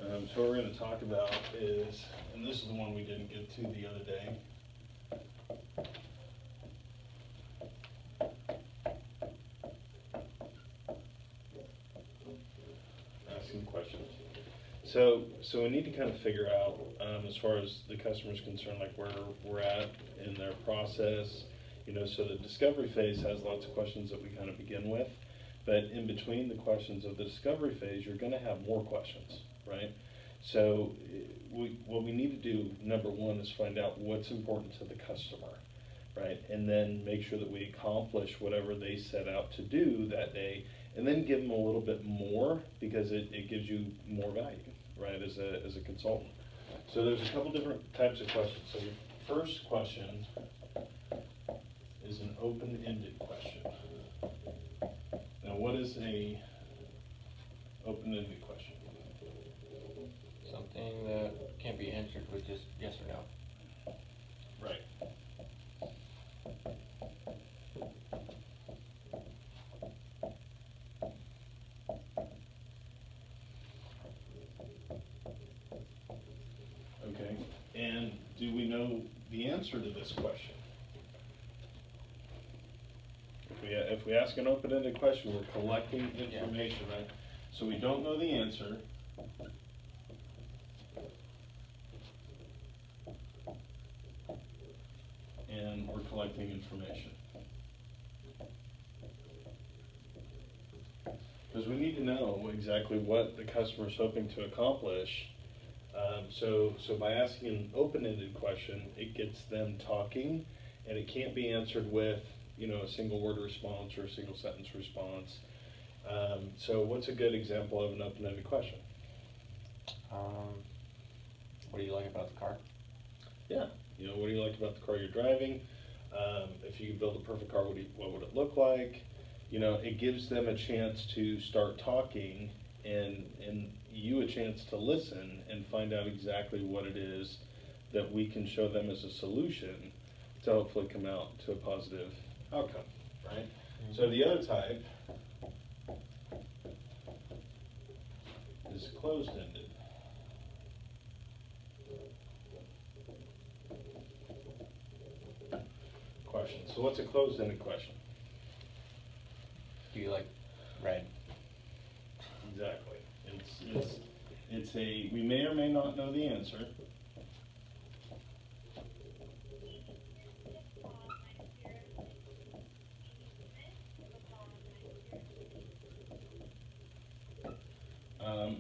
So what we're going to talk about is, and this is the one we didn't get to the other day. Asking questions. So we need to kind of figure out, as far as the customer's concerned, like where we're at in their process. So the discovery phase has lots of questions that we kind of begin with, but in between the questions of the discovery phase, you're going to have more questions, right? So what we need to do, number one, is find out what's important to the customer, right? And then make sure that we accomplish whatever they set out to do that day, and then give them a little bit more because it gives you more value, right, as a consultant. So there's a couple different types of questions. So your first question is an open-ended question. Now, what is a open-ended question? Something that can't be answered with just yes or no. Right. Okay, and do we know the answer to this question? If we ask an open-ended question, we're collecting information, right? So we don't know the answer. And we're collecting information. Because we need to know exactly what the customer is hoping to accomplish. So by asking an open-ended question, it gets them talking, and it can't be answered with a single word response or a single sentence response. So what's a good example of an open-ended question? What do you like about the car? Yeah, what do you like about the car you're driving? If you could build a perfect car, what would it look like? It gives them a chance to start talking, and you a chance to listen and find out exactly what it is that we can show them as a solution to hopefully come out to a positive outcome, right? Mm-hmm. So the other type is closed-ended. Question. So what's a closed-ended question? Do you like red? Exactly. It's we may or may not know the answer.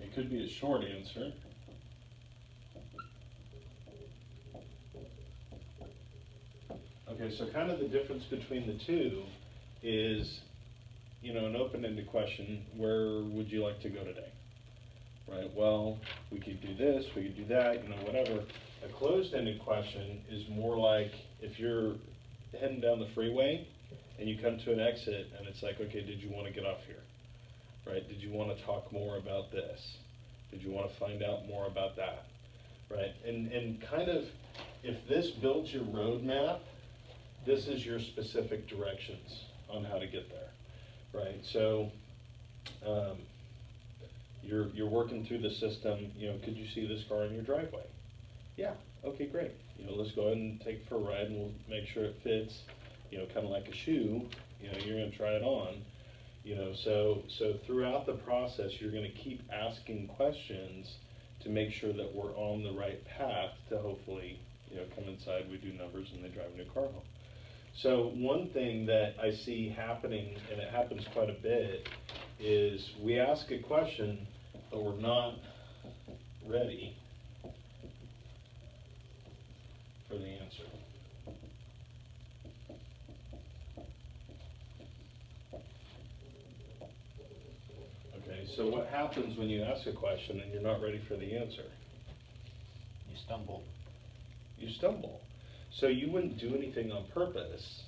It could be a short answer. Okay, so kind of the difference between the two is, an open-ended question, where would you like to go today? Right, well, we could do this, we could do that, whatever. A closed-ended question is more like if you're heading down the freeway and you come to an exit and it's like, okay, did you want to get off here? Right, did you want to talk more about this? Did you want to find out more about that? Right, and kind of, if this builds your roadmap, this is your specific directions on how to get there, right? So you're working through the system. Could you see this car in your driveway? Yeah. Okay, great. Let's go ahead and take it for a ride, and we'll make sure it fits. Kind of like a shoe. You're going to try it on. So throughout the process, you're going to keep asking questions to make sure that we're on the right path to hopefully, come inside, we do numbers, and they drive a new car home. So one thing that I see happening, and it happens quite a bit, is we ask a question, but we're not ready for the answer. Okay, so what happens when you ask a question and you're not ready for the answer? You stumble. You stumble. So you wouldn't do anything on purpose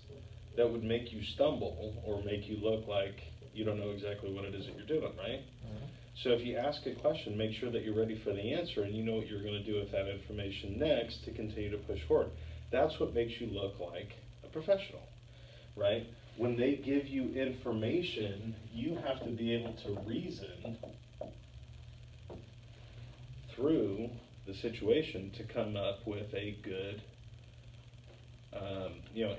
that would make you stumble or make you look like you don't know exactly what it is that you're doing, right? Mm-hmm. So if you ask a question, make sure that you're ready for the answer and you know what you're going to do with that information next to continue to push forward. That's what makes you look like a professional, right? When they give you information, you have to be able to reason through the situation to come up with a good,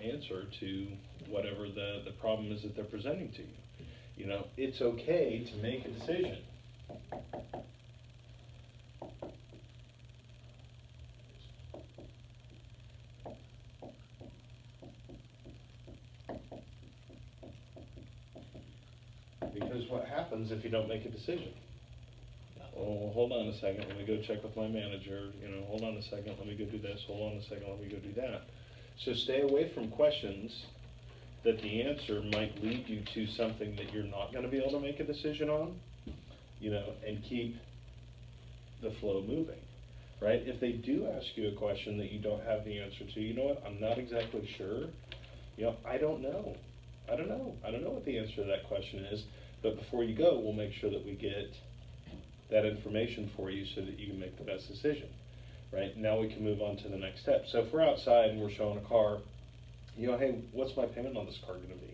answer to whatever the problem is that they're presenting to you. It's okay to make a decision. Because what happens if you don't make a decision? Oh, hold on a second, let me go check with my manager, hold on a second, let me go do this, hold on a second, let me go do that. So stay away from questions that the answer might lead you to something that you're not gonna be able to make a decision on, and keep the flow moving, right? If they do ask you a question that you don't have the answer to, you know what, I'm not exactly sure, I don't know. I don't know what the answer to that question is, but before you go, we'll make sure that we get that information for you so that you can make the best decision, right? Now we can move on to the next step. So if we're outside and we're showing a car, hey, what's my payment on this car gonna be?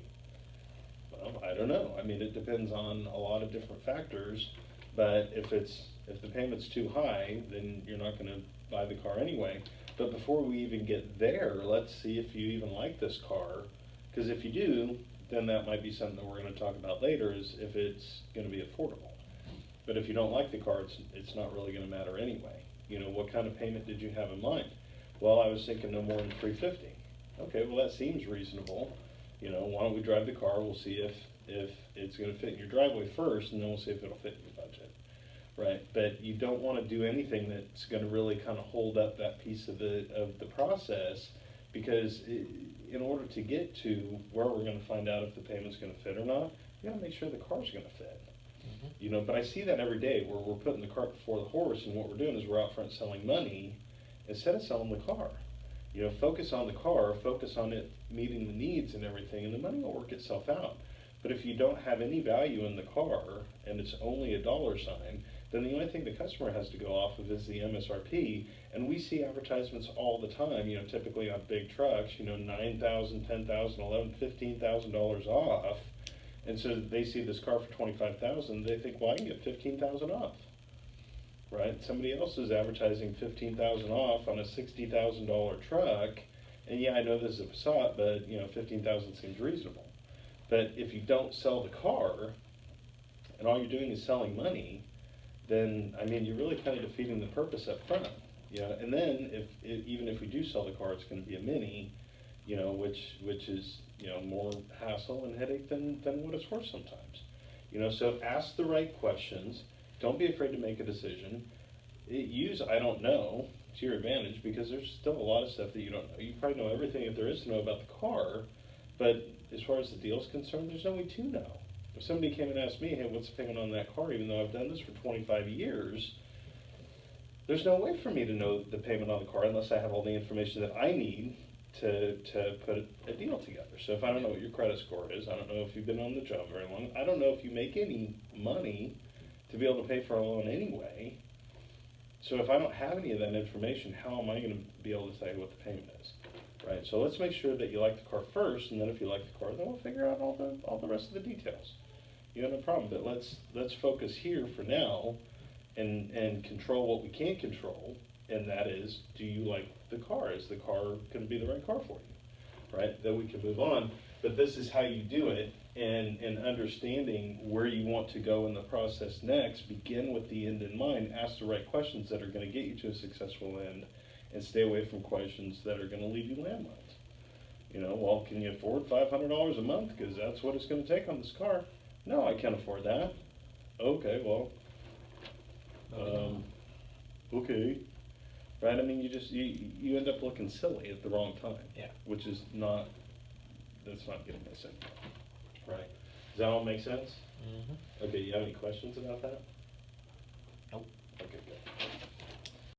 Well, I don't know. I mean, it depends on a lot of different factors, but if the payment's too high, then you're not gonna buy the car anyway. But before we even get there, let's see if you even like this car, because if you do, then that might be something that we're gonna talk about later, is if it's gonna be affordable. But if you don't like the car, it's not really gonna matter anyway. What kind of payment did you have in mind? Well, I was thinking no more than $350. Okay, well that seems reasonable. Why don't we drive the car? We'll see if it's gonna fit in your driveway first, and then we'll see if it'll fit in your budget, right? But you don't wanna do anything that's gonna really kind of hold up that piece of the process, because in order to get to where we're gonna find out if the payment's gonna fit or not, you gotta make sure the car's gonna fit. But I see that every day where we're putting the cart before the horse, and what we're doing is we're out front selling money instead of selling the car. Focus on the car, focus on it meeting the needs and everything, and the money will work itself out. But if you don't have any value in the car, and it's only a dollar sign, then the only thing the customer has to go off of is the MSRP, and we see advertisements all the time, typically on big trucks, $9,000, $10,000, $11,000, $15,000 off. And so they see this car for $25,000, they think, well, I can get $15,000 off, right? Somebody else is advertising $15,000 off on a $60,000 truck, and yeah, I know this is a Passat, but $15,000 seems reasonable. But if you don't sell the car, and all you're doing is selling money, then you're really kind of defeating the purpose up front. And then even if we do sell the car, it's going to be a Mini, which is more hassle and headache than what it's worth sometimes. So ask the right questions. Don't be afraid to make a decision. Use I don't know to your advantage, because there's still a lot of stuff that you don't know. You probably know everything that there is to know about the car, but as far as the deal's concerned, there's no way to know. If somebody came and asked me, hey, what's the payment on that car, even though I've done this for 25 years, there's no way for me to know the payment on the car unless I have all the information that I need to put a deal together. So if I don't know what your credit score is, I don't know if you've been on the job very long, I don't know if you make any money to be able to pay for a loan anyway. So if I don't have any of that information, how am I going to be able to tell you what the payment is, right? So let's make sure that you like the car first, and then if you like the car, then we'll figure out all the rest of the details. No problem. But let's focus here for now, and control what we can't control, and that is, do you like the car? Is the car going to be the right car for you, right? Then we can move on. But this is how you do it, and understanding where you want to go in the process next. Begin with the end in mind. Ask the right questions that are going to get you to a successful end, and stay away from questions that are going to leave you landmines. Well, can you afford $500 a month? Because that's what it's going to take on this car. No, I can't afford that. Okay, well, okay. Right? You end up looking silly at the wrong time. Yeah. Which is that's not getting us in. Right. Does that all make sense? Mm-hmm. Okay, you have any questions about that? Nope. Okay, good.